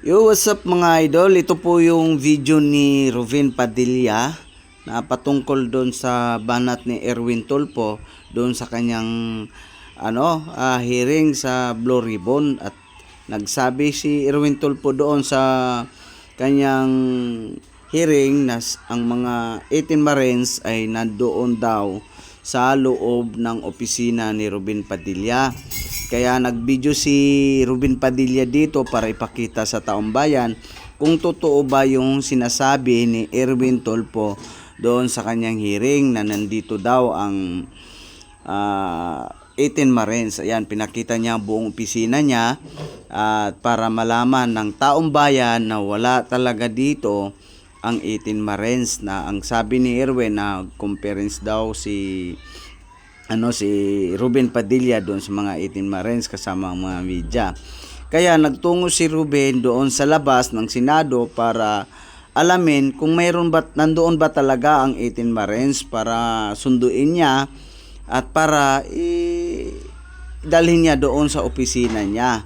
Yo, what's up mga idol? Ito po yung video ni Rovin Padilla na patungkol doon sa banat ni Erwin Tulfo doon sa kanyang hearing sa Blue Ribbon. At nagsabi si Erwin Tulfo doon sa kanyang hearing na ang mga 18 Marines ay nandoon daw sa loob ng opisina ni Rovin Padilla. Kaya nagvideo si Rovin Padilla dito para ipakita sa taong bayan kung totoo ba yung sinasabi ni Erwin Tulfo doon sa kanyang hearing na nandito daw ang 18 Marines. Ayan, pinakita niya buong opisina niya para malaman ng taong bayan na wala talaga dito ang 18 Marines, na ang sabi ni Erwin na conference daw si Rovin Padilla doon sa mga 18 Marines kasama ang mga media. Kaya nagtungo si Rovin doon sa labas ng Senado para alamin kung nandoon ba talaga ang 18 Marines para sunduin niya at para dalhin niya doon sa opisina niya.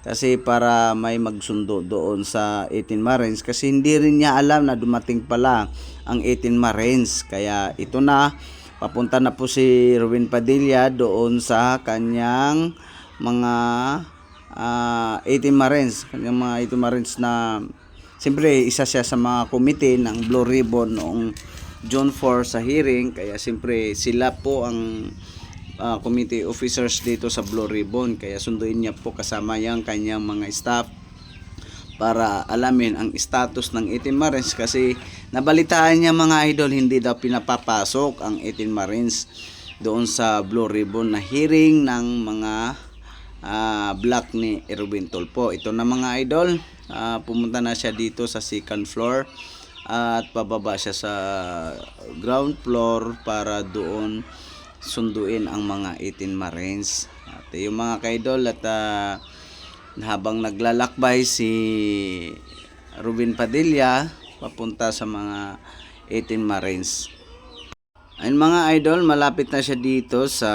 Kasi para may magsundo doon sa 18 Marines, kasi hindi rin niya alam na dumating pala ang 18 Marines. Kaya ito na, papunta na po si Rovin Padilla doon sa kanyang mga 18 Marines. Kanyang mga 18 Marines na siyempre isa siya sa mga komite ng Blue Ribbon noong June 4 sa hearing. Kaya siyempre sila po ang committee officers dito sa Blue Ribbon. Kaya sunduin niya po kasama yung kanyang mga staff para alamin ang status ng 18 Marines, kasi nabalitaan niya mga idol, hindi daw pinapapasok ang 18 Marines doon sa Blue Ribbon na hearing ng mga block ni Erwin Tulfo. Ito na mga idol, pumunta na siya dito sa second floor at pababa siya sa ground floor para doon sunduin ang mga 18 Marines. At yung mga kaidol, at habang naglalakbay si Rovin Padilla papunta sa mga 18 Marines. Ayun mga idol, malapit na siya dito sa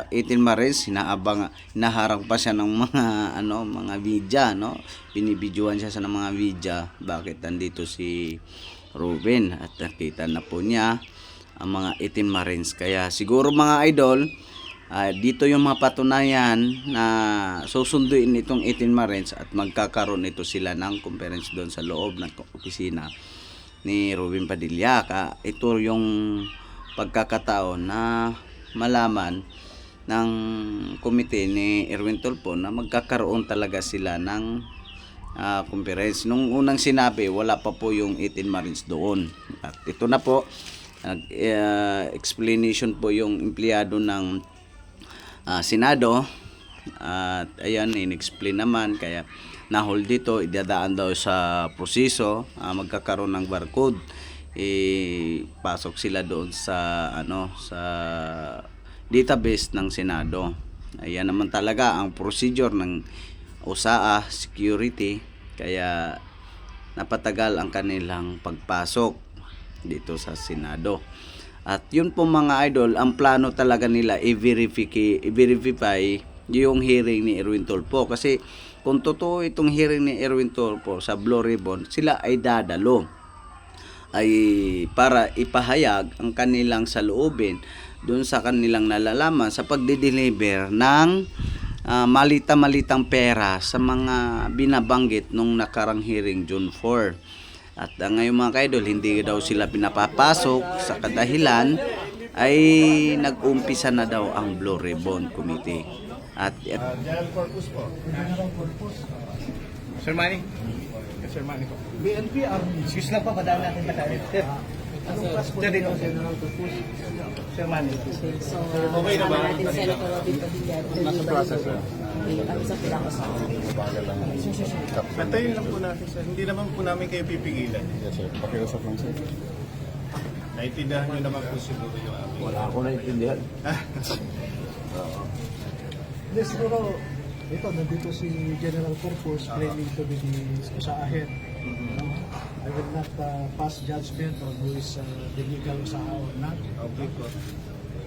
18 Marines. Hinaharang pa siya ng mga media, no? Binibidyohan siya sa mga media bakit nandito si Rovin, at nakita na po niya ang mga 18 Marines. Kaya siguro mga idol, dito yung mga patunayan na susunduin itong 18 Marines at magkakaroon ito sila ng conference doon sa loob ng opisina ni Rovin Padilla. Ito yung pagkakataon na malaman ng komite ni Erwin Tulfo na magkakaroon talaga sila ng conference. Nung unang sinabi, wala pa po yung 18 Marines doon. At ito na po, explanation po yung empleyado ng Senado, at ayan, in-explain naman. Kaya na-hold dito, idadaan daw sa proseso, magkakaroon ng barcode, pasok sila doon sa sa database ng Senado. Ayan naman talaga ang procedure ng USAA security, kaya napatagal ang kanilang pagpasok dito sa Senado. At yun po mga idol, ang plano talaga nila i-verify yung hearing ni Erwin Tulfo. Kasi kung totoo itong hearing ni Erwin Tulfo sa Blue Ribbon, sila ay dadalo ay para ipahayag ang kanilang saloobin doon sa kanilang nalalaman sa pagde-deliver ng malita-malitang pera sa mga binabanggit nung nakarang hearing June 4. At ngayon mga kaidol, hindi daw sila pinapapasok sa kadahilan ay nag-umpisa na daw ang Blue Ribbon Committee. At General Corpus po. Sir Manny? Sir Manny po. BNP Army. Excuse lang po, padaan natin ba tayo? Anong class po Dito. General Corpus? Sir Manny. So, Okay na ba? natin Senator Rovin Padilla. Nasa process na. Kami sa pila ko sa Antayin lang po natin, sir. Hindi naman po namin kayo pipigilan. Yes, sir. Pakiusap lang, sir. Naintindihan nyo naman po siguro yung amin. Wala ako naiintindihan. Hindi, siguro, ito, nandito si General Corpus claiming to be sa ahead. I will not pass judgment on who is the legal Usaha or not. Okay po.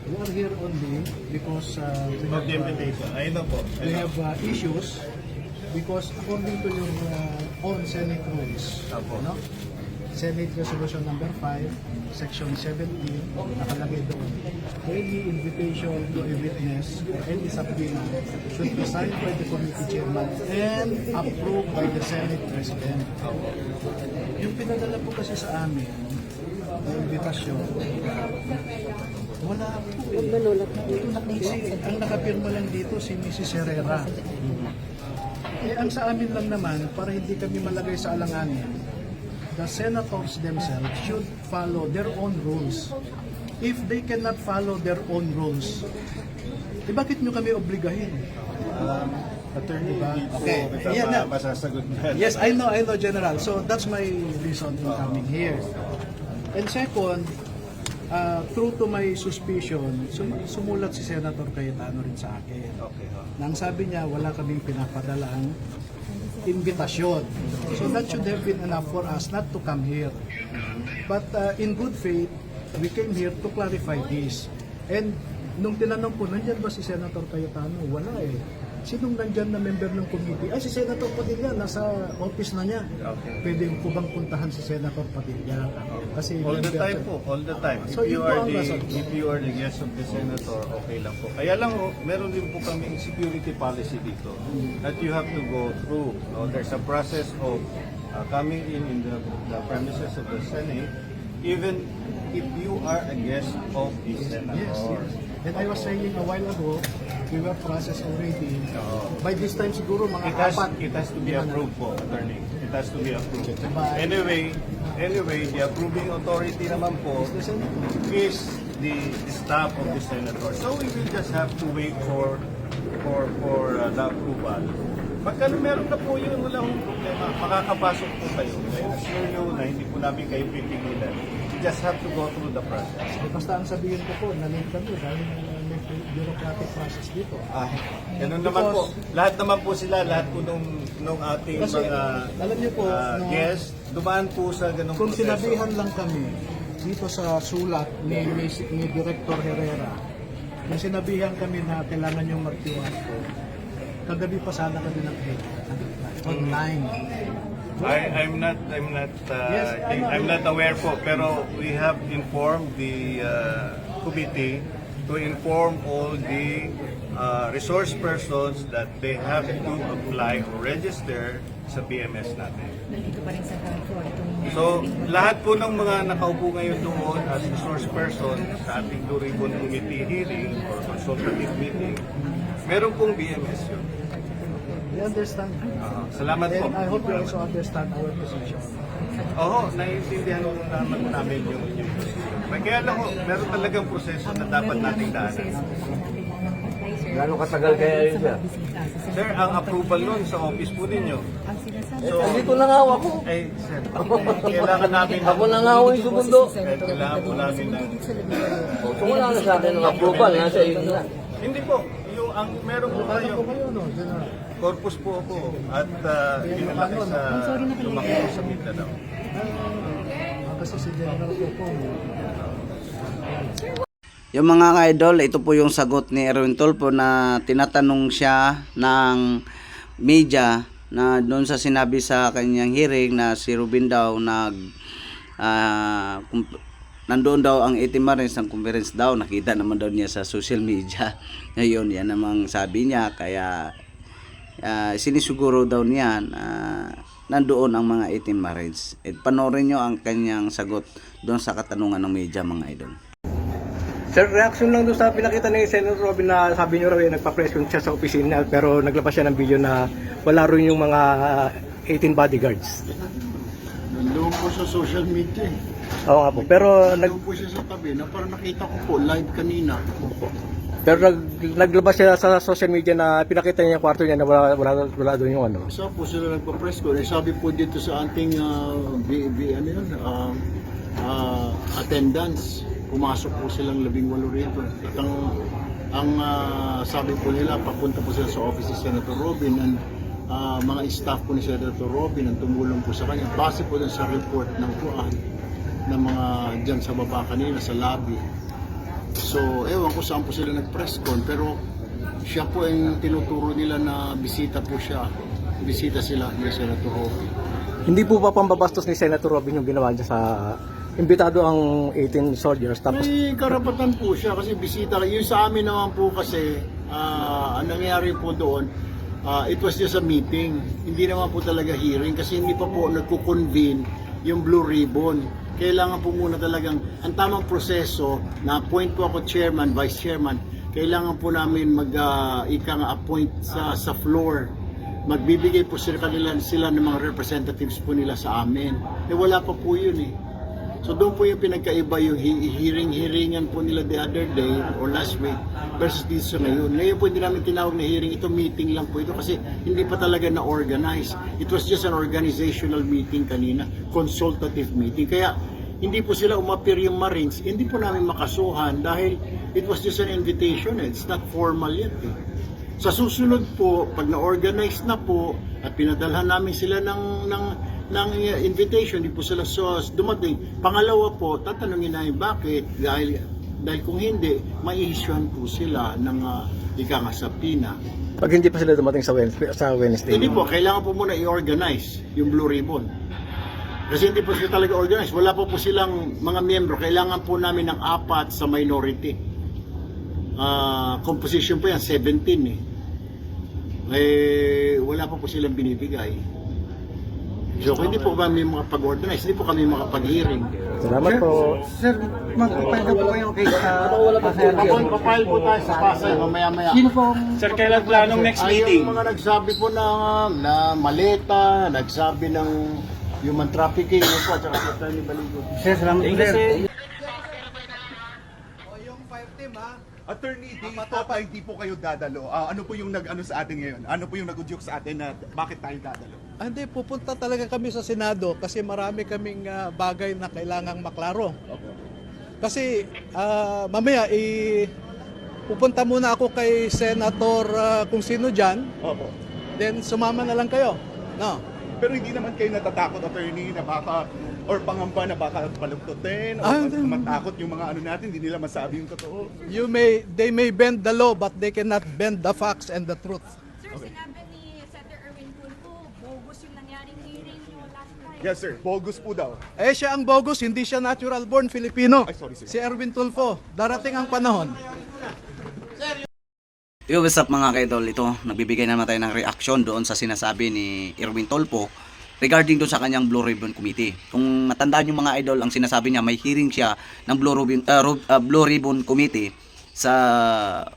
We are here only because About the invitation. Ayun na po. we have issues because according to your on Senate rules. No? Senate Resolution number 5, Section 17, nakalagay doon. Any invitation to a witness or any subpoena should be signed by the committee chairman and approved by the Senate President. Yung pinadala po kasi sa amin, na invitation, wala po eh. Ang nakapirma lang dito si Mrs. Herrera. Ang sa amin lang naman, para hindi kami malagay sa alanganin, the senators themselves should follow their own rules. If they cannot follow their own rules, bakit nyo kami obligahin? Attorney, hindi po Okay. kita Yan na. masasagot na. Yes, I know, General. So that's my reason in coming here. And second, true to my suspicion, sumulat si Senator Cayetano rin sa akin. Okay. Nang sabi niya, wala kaming pinapadalang invitasyon. So that should have been enough for us not to come here. But in good faith, we came here to clarify this. And nung tinanong ko, nandyan ba si Senator Cayetano? Wala eh. Sinong nandyan na member ng committee? Ay, si Senator Padilla, nasa office na niya. Okay. Pwede ko bang puntahan si Senator Padilla? Kasi All the member time siya. po, all the time. So, yun po ang rason. If you are the guest of the senator, okay lang po. Kaya lang ho, meron din po kaming security policy dito that you have to go through. No? There's a process of coming in the premises of the Senate, even if you are a guest of the senator. Yes. And I was saying a while ago, we were processed already. By this time siguro mga It has to be approved po, attorney. It has to be approved. Anyway, the approving authority naman po is the staff of the senator. So we will just have to wait for the approval. Pagka meron na po yun, wala akong problema. Makakapasok po kayo. I assure you na hindi po namin kayo pipigilan. You just have to go through the process. Basta ang sabihin ko po, nalink kami dahil may bureaucratic process dito. Ganun naman po. Lahat naman po sila, lahat po nung ating Kasi, mga alam niyo po, guests, dumaan po sa ganung kung proseso. sinabihan lang kami dito sa sulat ni Director Herrera, kung sinabihan kami na kailangan yung mag-QR code, kagabi pa sana kami online. I'm not Yes, I know. I'm not aware po, pero we have informed the committee to inform all the resource persons that they have to apply or register sa PMS natin. Nandito pa rin sa floor itong So, lahat po ng mga nakaupo ngayon doon as resource person sa ating Blue Ribbon Committee hearing or consultative meeting, meron pong BMS yun. You understand? Salamat po. And I hope you also understand our position. Oo, naiintindihan naman namin yung position. Kaya lang ho, meron talagang proseso na dapat nating daanan. Gano'ng katagal kaya yun, sir? Sir, ang approval nun sa office po ninyo. Andito na nga ako. Eh, sir, kailangan namin Ako na nga ako yung sumundo. kailangan po namin na... So wala na sa akin ng approval. Nasa iyo na. Hindi po, yung ang meron po Ano kayo. po kayo, no, General? Corpus po ako at pinalaki sa lumaki po sa Mindanao. Kasi si General po Yung mga idol, ito po yung sagot ni Erwin Tulfo na tinatanong siya ng media na doon sa sinabi sa kanyang hearing na si Ruben daw nandoon daw ang 18 Marines ng conference daw, nakita naman daw niya sa social media. Ngayon, yan namang sabi niya, kaya sinisiguro daw niya na nandoon ang mga 18 Marines. At panoorin nyo ang kanyang sagot doon sa katanungan ng media, mga idol. Sir, reaction lang doon sa pinakita ni Senator Robin na sabi niyo raw nagpa-press con siya sa opisina pero naglabas siya ng video na wala rin yung mga 18 bodyguards. Nandoon po sa social media. Oo nga po. Pero Nandoon po siya sa tabi na parang nakita ko po live kanina. naglabas siya sa social media na pinakita niya yung kwarto niya na wala doon yung ano. Isa po sila nagpa-press ko. Sabi po dito sa ating attendance, pumasok po silang 18 rito. At ang sabi po nila, papunta po sila sa office ni Senator Robin and mga staff po ni Senator Robin ang tumulong po sa kanya. Base po dun sa report ng Kuan ng mga dyan sa baba kanina sa lobby. So, ewan ko saan po sila nag-press con, pero siya po ang tinuturo nila na bisita po siya bisita sila ni Senator Robin. Hindi po ba pambabastos ni Senator Robin yung ginawa niya sa imbitado ang 18 soldiers tapos May karapatan po siya kasi bisita. Yung sa amin naman po kasi, ang nangyari po doon, it was just a meeting. Hindi naman po talaga hearing kasi hindi pa po nagko-convene yung Blue Ribbon. Kailangan po muna talagang, ang tamang proseso, na-appoint po ako chairman, vice chairman, kailangan po namin appoint sa floor. Magbibigay po sila ng mga representatives po nila sa amin. Wala pa po yun eh. So doon po yung pinagkaiba yung hearing-hearingan po nila the other day or last week versus dito sa ngayon. Ngayon po hindi namin tinawag na hearing, ito meeting lang po ito kasi hindi pa talaga na-organize. It was just an organizational meeting kanina, consultative meeting. Kaya hindi po sila umapir yung Marines, hindi po namin makasuhan dahil it was just an invitation. It's not formal yet eh. Sa susunod po, pag na-organize na po at pinadalhan namin sila ng invitation, di po sila dumating. Pangalawa po, tatanungin namin bakit, dahil kung hindi, mai-issuehan po sila ng sabina. pag hindi pa sila dumating sa Wednesday? Hindi po, kailangan po muna i-organize yung Blue Ribbon. Kasi hindi po sila talaga organize. Wala po silang mga miyembro. Kailangan po namin ng 4 sa minority. Composition po yan, 17 wala po silang binibigay. So kung hindi po kami makapag-organize, hindi po kami makapag-hearing. Salamat po. Sir, mag-file na po kayo kay Papayal po tayo sa Pasay mamaya-maya. Sino pong... Sir, kailan planong next meeting? Yung mga nagsabi po na maleta, nagsabi ng human trafficking, yun po, at saka si Atty. Baligo. Sir, salamat po, sir. Attorney, dito pa hindi po kayo dadalo. Ano po yung nag-ano sa atin ngayon? Ano po yung nag-udyok sa atin na bakit tayo dadalo? Hindi, pupunta talaga kami sa Senado kasi marami kaming bagay na kailangang maklaro. Kasi mamaya pupunta muna ako kay Senator kung sino dyan, Opo. then sumama na lang kayo. No. Pero hindi naman kayo natatakot, attorney, na baka or pangamba na baka palugtutin o matakot yung mga ano natin, hindi nila masabi yung totoo. They may bend the law but they cannot bend the facts and the truth. Sir, sinabi ni Senator Erwin Tulfo, bogus yung nangyaring hearing nyo last night. Yes sir, bogus po daw. Siya ang bogus, hindi siya natural born Filipino. Ay, sorry, sir. Si Erwin Tulfo, darating ang panahon. Yo, what's up mga kaidol? Ito, nagbibigay naman tayo ng reaction doon sa sinasabi ni Erwin Tulfo regarding doon sa kanyang Blue Ribbon Committee. Kung matandaan yung mga idol, ang sinasabi niya, may hearing siya ng Blue Ribbon Committee sa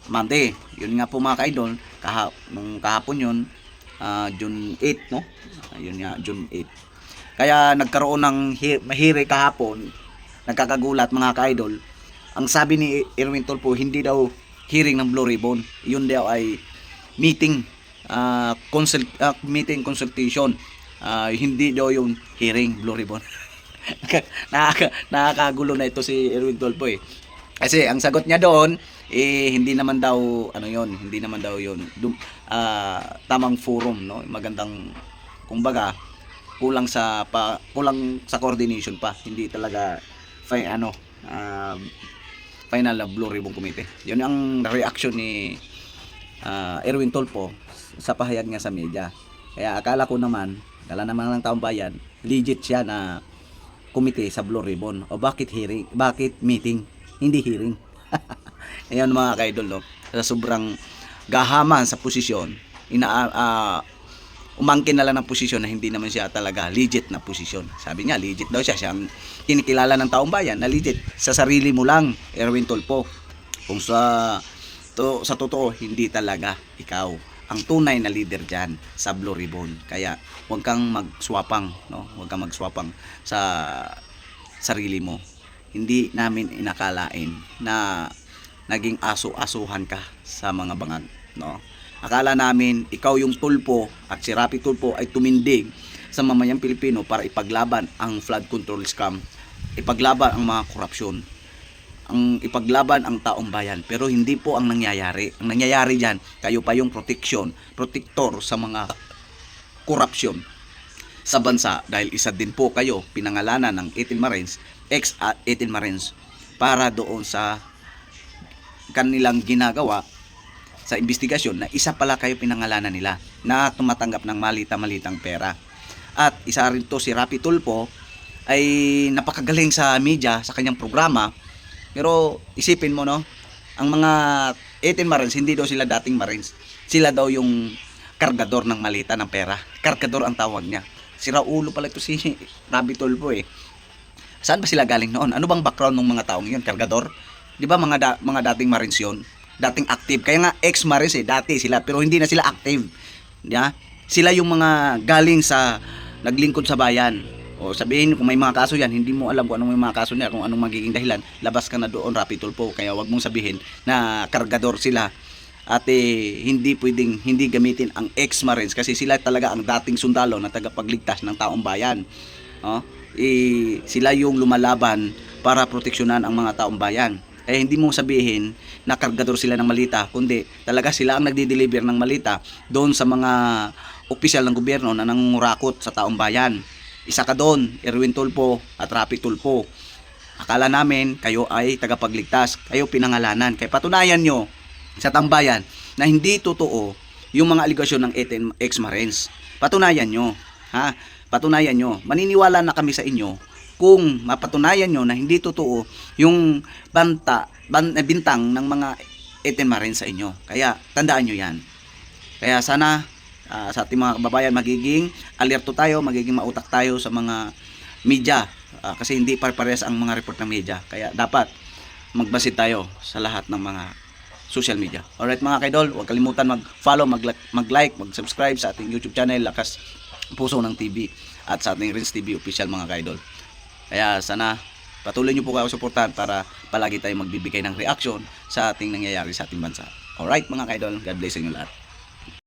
Monday. Yun nga po mga kaidol, nung kahapon yun, June 8, no? Yun nga, June 8. Kaya nagkaroon ng hearing kahapon, nagkakagulat mga kaidol. Ang sabi ni Erwin Tulfo, hindi daw hearing ng Blue Ribbon. Yun daw ay meeting, meeting consultation. Hindi daw yung hearing Blue Ribbon. Nakakagulo na ito si Erwin Tulfo eh. Kasi ang sagot niya doon, hindi naman daw, hindi naman daw yun, tamang forum, no? Magandang, kumbaga, kulang sa coordination pa. Hindi talaga, final na Blue Ribbon Committee. Yun ang reaction ni Erwin Tulfo sa pahayag niya sa media. Kaya akala naman ng taong bayan, legit siya na committee sa Blue Ribbon. O bakit hearing? Bakit meeting? Hindi hearing. Ayan mga kaidol, no? Sa sobrang gahaman sa posisyon, umangkin na lang ng posisyon na hindi naman siya talaga legit na posisyon. Sabi niya, legit daw siya. Siyang kinikilala ng taong bayan na legit. Sa sarili mo lang, Erwin Tulfo. Kung sa totoo, hindi talaga ikaw ang tunay na leader dyan sa Blue Ribbon. Kaya huwag kang magswapang, no? Huwag kang magswapang sa sarili mo. Hindi namin inakalain na naging aso-asuhan ka sa mga bangag, no? Akala namin ikaw yung Tulfo at si Rapi Tulfo ay tumindig sa mamayang Pilipino para ipaglaban ang flood control scam, ipaglaban ang mga korupsyon, ipaglaban ang taong bayan. Pero hindi po ang nangyayari. Ang nangyayari dyan, kayo pa yung protector sa mga korupsyon sa bansa dahil isa din po kayo pinangalanan ng 18 Marines, ex-18 Marines para doon sa kanilang ginagawa sa investigasyon na isa pala kayo pinangalanan nila na tumatanggap ng malita-malitang pera. At isa rin to si Rapi Tulfo ay napakagaling sa media, sa kanyang programa. Pero isipin mo, no, ang mga 18 Marines, hindi daw sila dating Marines. Sila daw yung kargador ng malita ng pera. Kargador ang tawag niya. Sira ulo pala ito si Rapi Tulfo eh. Saan ba sila galing noon? Ano bang background ng mga taong yun? Kargador? Di ba mga dating Marines yun? Dating active. Kaya nga ex-Marines eh, dati sila. Pero hindi na sila active. Yeah? Sila yung mga galing sa naglingkod sa bayan. O sabihin, kung may mga kaso yan, hindi mo alam kung anong may mga kaso niya, kung anong magiging dahilan, labas ka na doon, Rapi Tulfo. Kaya wag mong sabihin na kargador sila. At hindi pwedeng hindi gamitin ang ex-Marines kasi sila talaga ang dating sundalo na tagapagligtas ng taong bayan. Sila yung lumalaban para proteksyonan ang mga taong bayan. Kaya hindi mo sabihin na kargador sila ng malita, kundi talaga sila ang nagdi-deliver ng malita doon sa mga opisyal ng gobyerno na nangungurakot sa taong bayan. Isa ka doon, Erwin Tulfo at Rapi Tulfo. Akala namin kayo ay tagapagligtas, kayo pinangalanan. Kaya patunayan nyo sa tambayan na hindi totoo yung mga aligasyon ng 18 ex-Marines. Patunayan nyo. Ha? Patunayan nyo. Maniniwala na kami sa inyo kung mapatunayan nyo na hindi totoo yung bintang ng mga 18 Marines sa inyo. Kaya tandaan nyo yan. Kaya sana sa ating mga kababayan magiging alerto tayo, magiging mautak tayo sa mga media. Kasi hindi pare-parehas ang mga report ng media. Kaya dapat magbase tayo sa lahat ng mga social media. Alright mga kaidol, huwag kalimutan mag-follow, mag-like, mag-subscribe sa ating YouTube channel, Lakas Puso ng TV, at sa ating Renz TV official mga kaidol. Kaya sana patuloy nyo po kayo suportahan para palagi tayong magbibigay ng reaction sa ating nangyayari sa ating bansa. Alright mga kaidol, God bless inyo lahat.